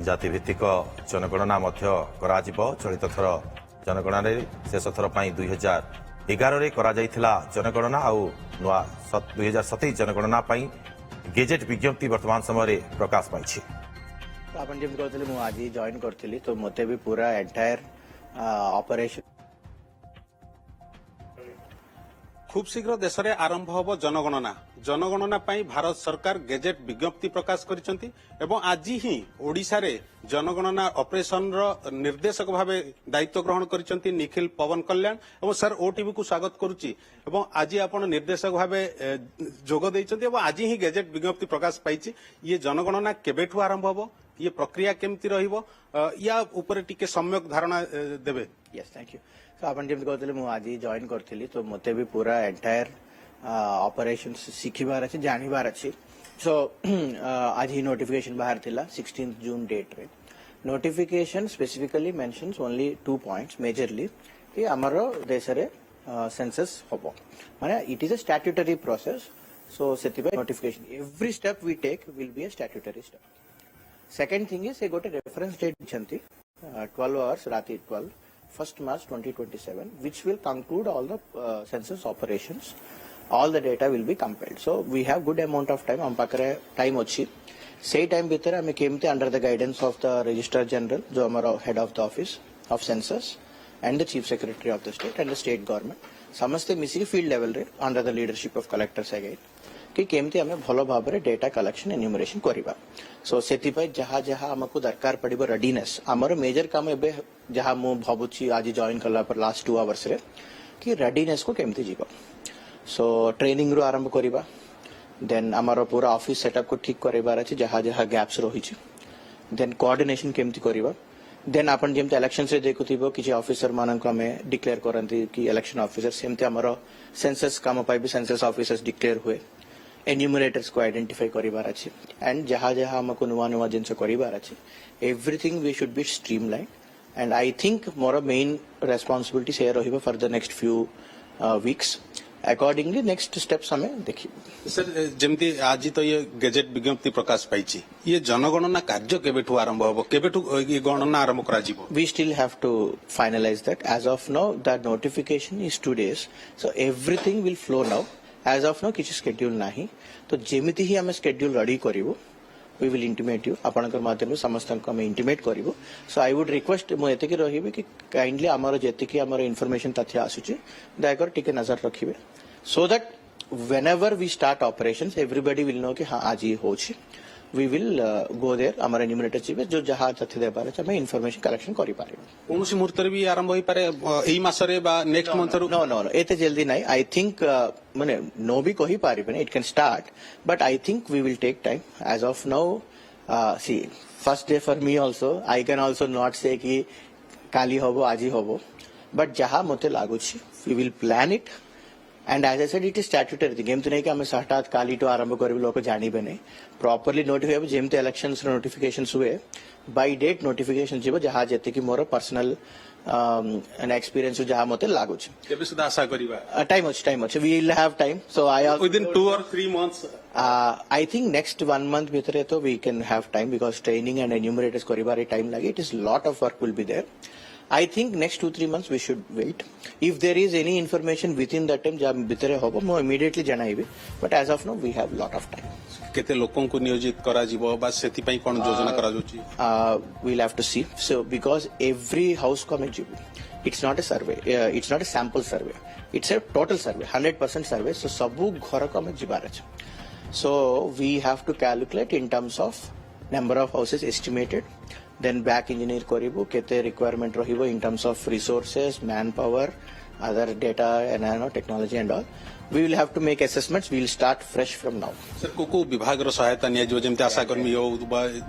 ଜାତିଭିତ୍ତିକ ଜନଗଣନା ମଧ୍ୟ କରାଯିବ। ଚଳିତ ଥର ଜନଗଣନାରେ ଶେଷ ଥର ପାଇଁ 2011ରେ କରାଯାଇଥିଲା ଜନଗଣନା ଆଉ ନୂଆ 2027 ଜନଗଣନା ପାଇଁ ଗେଜେଟ୍ ବିଜ୍ଞପ୍ତି ବର୍ତ୍ତମାନ ସମୟରେ ପ୍ରକାଶ ପାଇଛି। ଆପଣ ଯେମିତି କହୁଥିଲେ ମୁଁ ଆଜି ଜଏନ୍ କରିଥିଲି ତ ମୋତେ ବି ପୁରା ଏଣ୍ଟାୟାର ଅପରେସନ खूब शीघ्र देश में आरंभ होब जनगणना। जनगणना पाई भारत सरकार गेजेट विज्ञप्ति प्रकाश करिसेंती एवं आज ही ओडिशा रे जनगणना ऑपरेशन रो निर्देशक भावे दायित्व ग्रहण करिसेंती निखिल पवन कल्याण। एवं सर ओटीवी को स्वागत करुच्ची एवं आज आपण निर्देशक भावे जोग दैछंती एवं आज ही गेजेट विज्ञप्ति प्रकाश पाइछि। ये जनगणना केबेठु आरंभ होब, ये प्रक्रिया केमती रहिबो, या ऊपर टिके सम्यक धारणा देबे। Yes thank you. तो आपण जेମିତି कहते ମୁଁ ଆଜି ଜଏନ୍ କରିଥିଲି ତ ମୋତେ ବି ପୁରା ଏଣ୍ଟାୟାର ଅପରେସନ ଶିଖିବାର ଅଛି, ଜାଣିବାର ଅଛି। ସୋ ଆଜି ହିଁ ନୋଟିଫିକେସନ ବାହାରି ଥିଲା 16 ଜୁନ୍ ଡେଟ୍ ରେ। Notification specifically mentions only 2 points majorly कि ଆମର ଦେଶରେ ସେନ୍ସସ୍ ହବ, ମାନେ ଇଟ୍ ଇज अ स्टैट्यूटरी प्रोसेस। सो ସେଥିପାଇଁ notification every step we take will be a statutory step. Second thing is a गोटे रेफरेंस डेट दिछंती 12 आवर्स राति 12 1st March 2027, which will conclude all the census operations. All the data will be compiled. So we have good amount of time. हम पाकरे time अच्छी. सही time भीतर हमें केमते under the guidance of the Registrar General, जो हमारा head of the office of census, and the Chief Secretary of the state and the state government. समस्ते मिसी field level रे under the leadership of collectors again. कि केमती हमें भलो भाव रे डेटा कलेक्शन एन्यूमरेशन करिबा। सो सेति जहाँ जहाँ हमको दरकार पड़िबो रेडीनेस हमर मेजर काम एबे जहाँ मु भाबुची आज जॉइन करला पर लास्ट 2 आवर्स रे कि रेडीनेस को केमती जीवा। सो ट्रेनिंग रो आरंभ करिबा, देन हमर पूरा ऑफिस सेटअप को ठीक करिबार अछि जहाँ जहाँ गैप्स रहिछि, देन कोऑर्डिनेशन केमती करिबा। देन आपण जेमते इलेक्शन से देखुथिबो कि ऑफिसर मानक हमें डिक्लेयर करंती कि इलेक्शन ऑफिसर सेमते हमर सेंसस काम पाई भी सेंसस ऑफिसर्स डिक्लेयर हुए, एन्यूमरेटर्स को आइडेंटिफाई करिबार अछि, एंड जहाँ जहाँ हमको नुआ नुआ जिनसे करिबार अछि everything we should be streamline. And I think more main responsibility से रहिबो for the next few weeks. Accordingly next steps हमें देखिए। सर जेमती आज तो ये गेजेट विज्ञप्ति प्रकाश पाइछि, ये जनगणना कार्य केबेठु आरंभ होबो, केबेठु ये गणना आरंभ करा जिवो? We still have to finalize that. As of now, that notification is 2 days, so everything will flow now. As of now किसी स्केड्यूल नाही, तो जेमिति ही हमें स्केड्यूल रेडी करिवो वी विल इंटिमेट यू आपनकर माध्यम समस्त को हमें इंटिमेट करिवो। सो आई वुड रिक्वेस्ट मु एते कि रहिबे कि काइंडली हमर जेति कि हमर इन्फॉर्मेशन तथ्य आसुची दयाकर टिके नजर रखिबे, so that whenever we start operations everybody will know कि हां आज ये होछि। वी विल गो देयर हमर एन्यूमरेटर चिबे जो जहां तथ्य देबार छै हमें इन्फॉर्मेशन कलेक्शन करि पारिबो। कोनोसी मुहूर्त रे भी आरंभ होई पारे एई मासरे बा नेक्स्ट मंथ रो? नो नो नो एते जल्दी नाही। आई थिंक माने नो भी कहि पारिबे, it can start, but I think we will take time. As of now see first day for me also, I can also not say कि काली होबो आज ही होबो, बट जहां मते लागुछि we will plan it. And as I said it is statutory thing, एमते नहीं कि हमें हठात काली तो आरंभ करिबे लोक जानिबे नहीं, प्रॉपर्ली नोटिफाई हो जेमते इलेक्शंस नोटिफिकेशंस हुए बाय डेट नोटिफिकेशन जीवो जहां जेते कि मोर पर्सनल एन एक्सपीरियंस जहां मते लागु छै। केबे सुधा आशा करिबा? टाइम अछि we will have time. So I within 2 or 3 months I think next 1 month भितरे तो we can have time, because training and enumerators करिबार टाइम लागे, it is lot of work will be there. I think next 2-3 months we should wait. If there is any information within that time जब भितरे होबो मो immediately जनाइबे, but as of now we have lot of time. केते लोकों को नियोजित करा जिवो बा सेति पई कोन योजना करा जोची? We'll have to see. So because every house को हमें जिवो, it's not a survey, it's not a sample survey, it's a total survey, 100% survey. So सबु घर को हमें जिबार अछि. So we have to calculate in terms of number of houses estimated, then back engineer koribu kete requirement rahibo in terms of resources, manpower, other data and technology and all. We will have to make assessments. We will start fresh from now. Sir, को विभाग रो सहायता निया जो जेमते आशा कर्मी हो?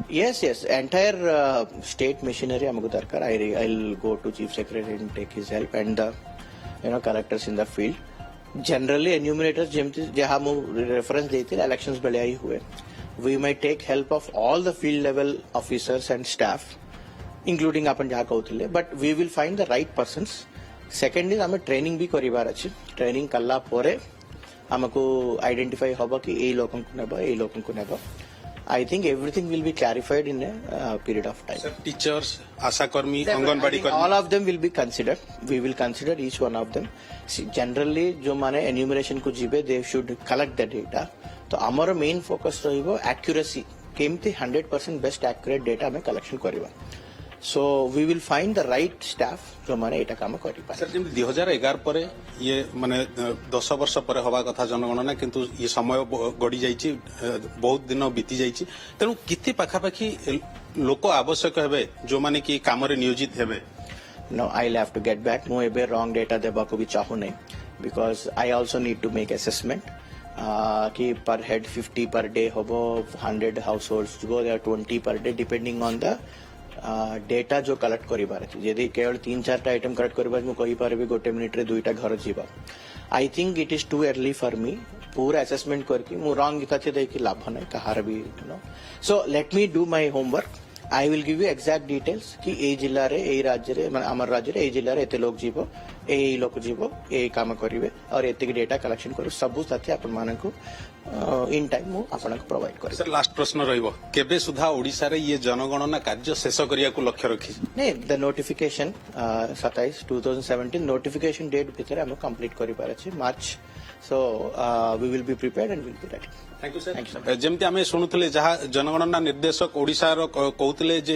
Yes, entire state machinery हमको दरकार। I'll go to chief secretary and take his help and the collectors in the field. Generally enumerators जेमते जहाँ मु reference देते elections बेले आई हुए, we might take help of all the field level officers and staff, including अपन जहाँ कहूथिले, but we will find the right persons. Second is हमें training भी करिबार अछि। Training कल्ला पोरे हमको आइडेंटिफाई होबा कि ए लोकन को नेबा ए लोकन को नेबा, I think everything will be clarified in a period of time. Teachers ASHA कर्मी I anganwadi think all of them will be considered. We will consider each one of them. See, generally, जो माने enumeration को जीवे, they should collect the data. तो हमारा main focus रहिबो accuracy. केमती 100% best accurate data में collection करिबा. So we will find the right staff जो माने एटा काम करि पाए. सर जेमती 2011 पर ये माने 10 वर्ष पर हवा कथा जनगणना किंतु ये समय गड़ी जाइछि बहुत दिन बीती जाइछि तेणु किति पाखापाखि लोक आवश्यक हेबे जो माने कि काम रे नियोजित हेबे. No, I'll have to get back. मु एबे wrong data देबा को भी चाहू नहीं because I also need to make assessment. कि per head 50 per day होबो 100 households go there 20 per day depending on the data जो कलेक्ट करिबार अछि यदि केवल 3-4 आइटम कलेक्ट करिबार मु कहि पारबे गोटे मिनिट रे 2टा घर जीवा. I think it is too early for me पूरा असेसमेंट करके मु रॉन्ग तथ्य दे कि लाभ नै कहार भी नो. So let me do my homework. I will give you exact details कि ए जिल्ला रे ए राज्य रे माने हमर राज्य रे ए जिल्ला रे एते लोग जीवो ए लोक जीवो ए काम करिवे और एते के डेटा कलेक्शन करू सब तथ्य आपन मानकु इन टाइम मु आपन को प्रोवाइड करि. सर लास्ट प्रश्न रहिबो केबे सुधा ओडिसा रे ये जनगणना कार्य शेष करिया को लक्ष्य रखी. नहीं द नोटिफिकेशन 27 2017 नोटिफिकेशन डेट भितर हम कंप्लीट करि पारे छी March. So we will be prepared and will be ready. Thank you sir. जेमती आमे शुणुथिले जहा जनगणना निर्देशक ओडिसा रो कहउथिले जे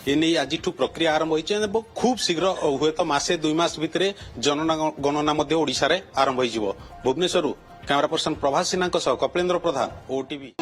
एनी आजिठु प्रक्रिया आरंभ होइचे खूब शीघ्र हुए तो मासे 2 मास भितरे जनगणना मध्ये ओडिसा रे आरंभ होइजिवो. भुवनेश्वरु कैमरा पर्सन प्रभास सिन्हा सह कपिलेन्द्र प्रधान, ओटीवी.